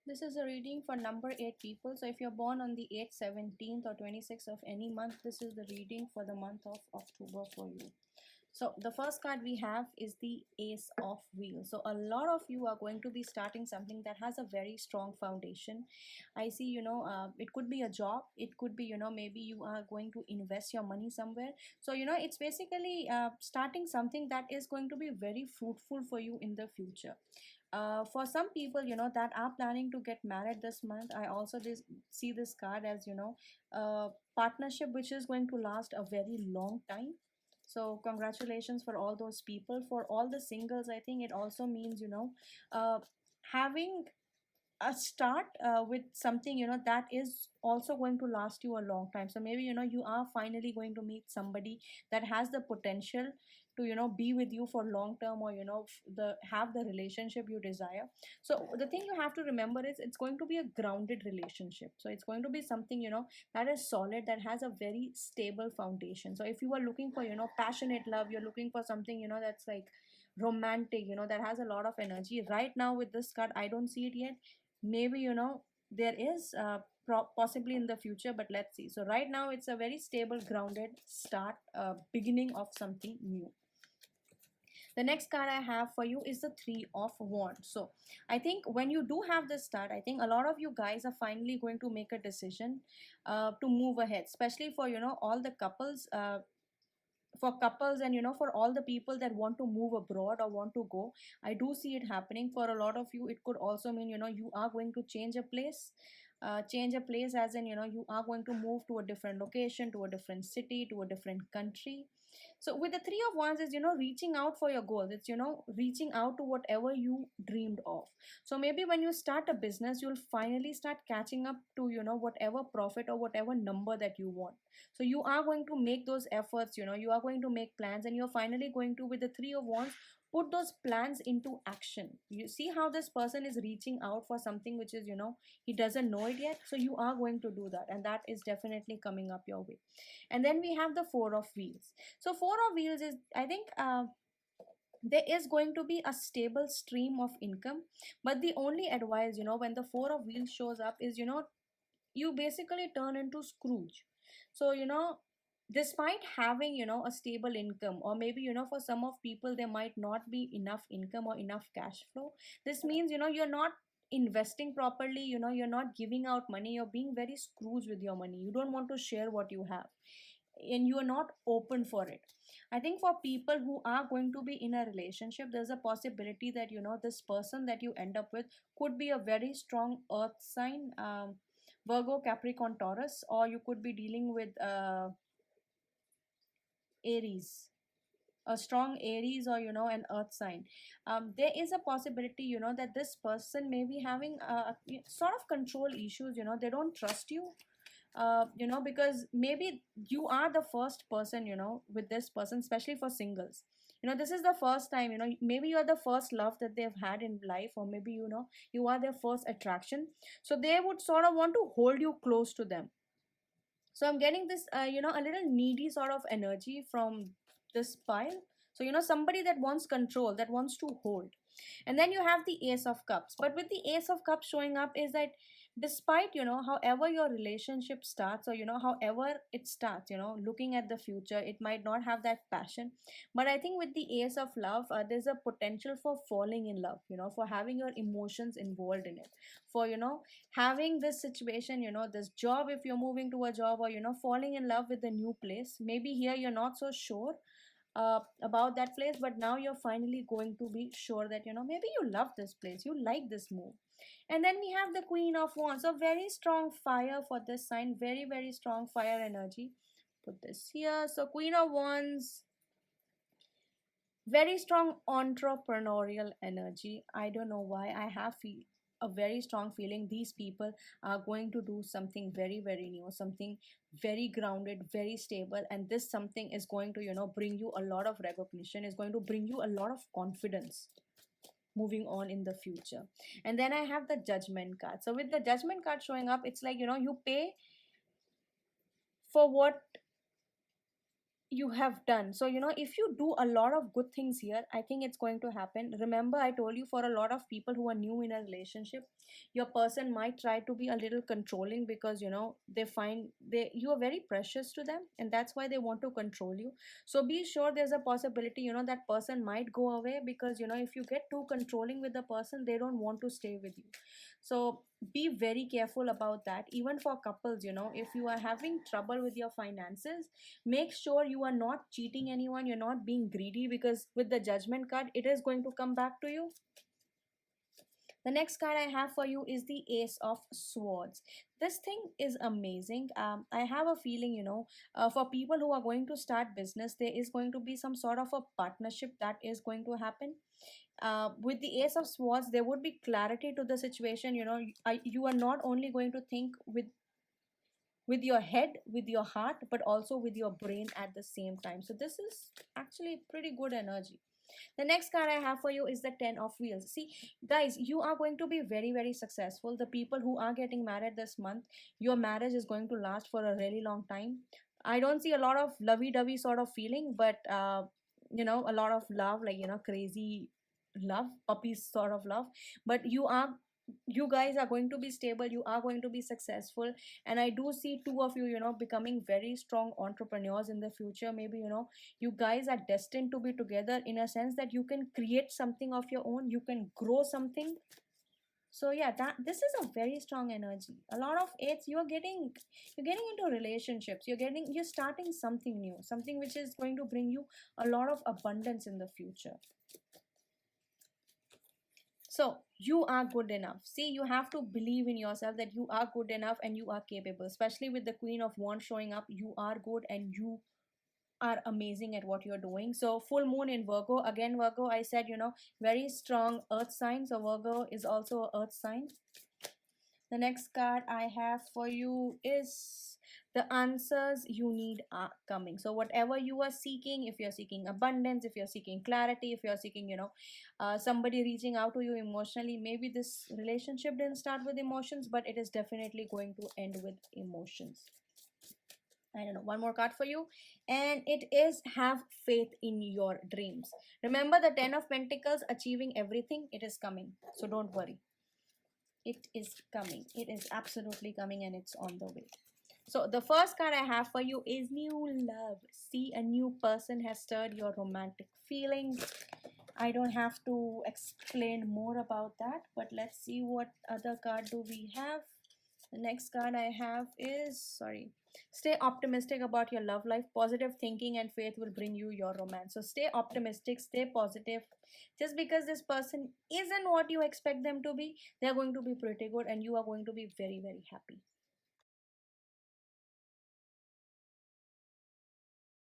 This is a reading for number 8 people. So if you're born on the 8th, 17th or 26th of any month, this is the reading for the month of October for you. So the first card we have is the Ace of Wheels. So a lot of you are going to be starting something that has a very strong foundation. I see, it could be a job. It could be, maybe you are going to invest your money somewhere. So, it's basically starting something that is going to be very fruitful for you in the future. For some people, that are planning to get married this month, I also see this card as, a partnership which is going to last a very long time. So congratulations for all those people. For all the singles, I think it also means, having a start with something that is also going to last you a long time. So maybe you are finally going to meet somebody that has the potential to be with you for long term, or the have the relationship you desire. So the thing you have to remember is it's going to be a grounded relationship. So it's going to be something that is solid, that has a very stable foundation. So if you are looking for passionate love, you're looking for something that's like romantic, that has a lot of energy. Right now with this card, I don't see it yet. Maybe there is possibly in the future, but let's see. So right now it's a very stable, grounded start, beginning of something new. The next card I have for you is the Three of Wands. So I think when you do have this start, I think a lot of you guys are finally going to make a decision to move ahead, especially for all the couples, and for all the people that want to move abroad or want to go. I do see it happening for a lot of you. It could also mean you are going to change a place, as in you are going to move to a different location, to a different city, to a different country. So with the Three of Wands is reaching out for your goals. It's reaching out to whatever you dreamed of. So maybe when you start a business, you'll finally start catching up to whatever profit or whatever number that you want. So you are going to make those efforts. You are going to make plans, and you're finally going to, with the Three of Wands, put those plans into action. You see how this person is reaching out for something which is he doesn't know it yet. So you are going to do that, and that is definitely coming up your way. And then we have the Four of Wheels. So Four of Wheels is, I think, there is going to be a stable stream of income. But the only advice, when the Four of Wheels shows up is, you basically turn into Scrooge. So despite having a stable income, or maybe for some of people there might not be enough income or enough cash flow. This means you're not investing properly, you're not giving out money, you're being very Scrooge with your money. You don't want to share what you have, and you are not open for it. I think for people who are going to be in a relationship, there's a possibility that this person that you end up with could be a very strong earth sign, Virgo, Capricorn, Taurus, or you could be dealing with Aries, a strong Aries, or an earth sign. There is a possibility that this person may be having sort of control issues. They don't trust you, because maybe you are the first person with this person, especially for singles. This is the first time, maybe you're the first love that they've had in life, or maybe you are their first attraction. So they would sort of want to hold you close to them. So I'm getting this a little needy sort of energy from this pile. So somebody that wants control, that wants to hold. And then you have the Ace of Cups. But with the Ace of Cups showing up is that despite however your relationship starts, or however it starts, looking at the future, it might not have that passion. But I think with the Ace of Love, there's a potential for falling in love, for having your emotions involved in it, for having this situation, this job, if you're moving to a job, or falling in love with a new place. Maybe here you're not so sure about that place, but now you're finally going to be sure that maybe you love this place, you like this move. And then we have the Queen of Wands. So very strong fire for this sign, very, very strong fire energy. Put this here. So Queen of Wands, very strong entrepreneurial energy. I don't know why, I have a very strong feeling these people are going to do something very, very new, something very grounded, very stable. And this something is going to bring you a lot of recognition, is going to bring you a lot of confidence moving on in the future. And then I have the Judgment card. So with the Judgment card showing up, it's like you pay for what you have done. So, if you do a lot of good things here, I think it's going to happen. Remember, I told you, for a lot of people who are new in a relationship, your person might try to be a little controlling, because they find you are very precious to them, and that's why they want to control you. So be sure, there's a possibility that person might go away, because if you get too controlling with the person, they don't want to stay with you. So be very careful about that. Even for couples, if you are having trouble with your finances, make sure you are not cheating anyone, you're not being greedy, because with the judgment card, it is going to come back to you. The next card I have for you is the Ace of Swords. This thing is amazing. I have a feeling, for people who are going to start business, there is going to be some sort of a partnership that is going to happen. With the Ace of Swords, there would be clarity to the situation. You are not only going to think with your head, with your heart, but also with your brain at the same time. So this is actually pretty good energy. The next card I have for you is the Ten of Wheels. See, guys, you are going to be very, very successful. The people who are getting married this month, your marriage is going to last for a really long time. I don't see a lot of lovey-dovey sort of feeling, but a lot of love, like crazy love, puppies sort of love. But you guys are going to be stable, you are going to be successful, and I do see two of you, becoming very strong entrepreneurs in the future. Maybe you guys are destined to be together, in a sense that you can create something of your own, you can grow something. So yeah, that this is a very strong energy. A lot of eights, you're getting into relationships, you're starting something new, something which is going to bring you a lot of abundance in the future. So you are good enough. See, you have to believe in yourself that you are good enough and you are capable, especially with the Queen of Wands showing up. You are good and you are amazing at what you're doing. So full moon in Virgo. Again, Virgo, I said, very strong earth sign. So Virgo is also a earth sign. The next card I have for you is the answers you need are coming. So whatever you are seeking, if you're seeking abundance, if you're seeking clarity, if you're seeking, somebody reaching out to you emotionally, maybe this relationship didn't start with emotions, but it is definitely going to end with emotions. I don't know, one more card for you, and it is have faith in your dreams. Remember the 10 of Pentacles, achieving everything, it is coming. So don't worry. It is coming. It is absolutely coming, and it's on the way. So the first card I have for you is new love. See, a new person has stirred your romantic feelings. I don't have to explain more about that, but let's see what other card do we have. The next card I have is, sorry, stay optimistic about your love life. Positive thinking and faith will bring you your romance. So stay optimistic, stay positive. Just because this person isn't what you expect them to be, they're going to be pretty good and you are going to be very, very happy.